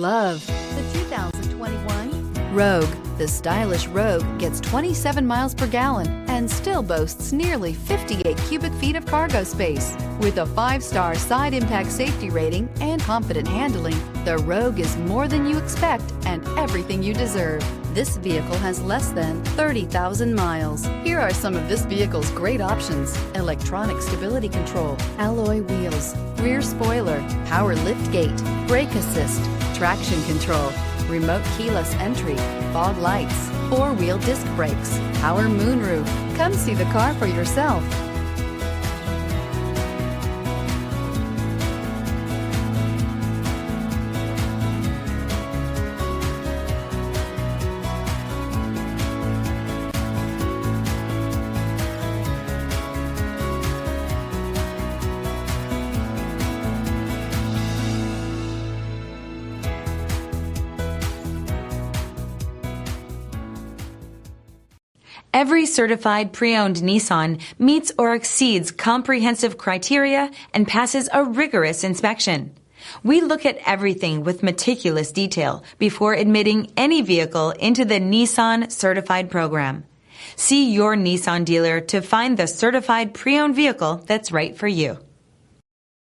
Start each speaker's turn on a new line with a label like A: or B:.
A: Love the 2021 Rogue. The stylish Rogue gets 27 miles per gallon and still boasts nearly 58 cubic feet of cargo space. With a 5-star side impact safety rating and confident handling, the Rogue is more than you expect and everything you deserve. This vehicle has less than 30,000 miles. Here are some of this vehicle's great options: electronic stability control, alloy wheels, rear spoiler, power liftgate, brake assist, traction control, remote keyless entry, fog lights, 4-wheel disc brakes, power moonroof. Come see the car for yourself.
B: Every certified pre-owned Nissan meets or exceeds comprehensive criteria and passes a rigorous inspection. We look at everything with meticulous detail before admitting any vehicle into the Nissan Certified program. See your Nissan dealer to find the certified pre-owned vehicle that's right for you.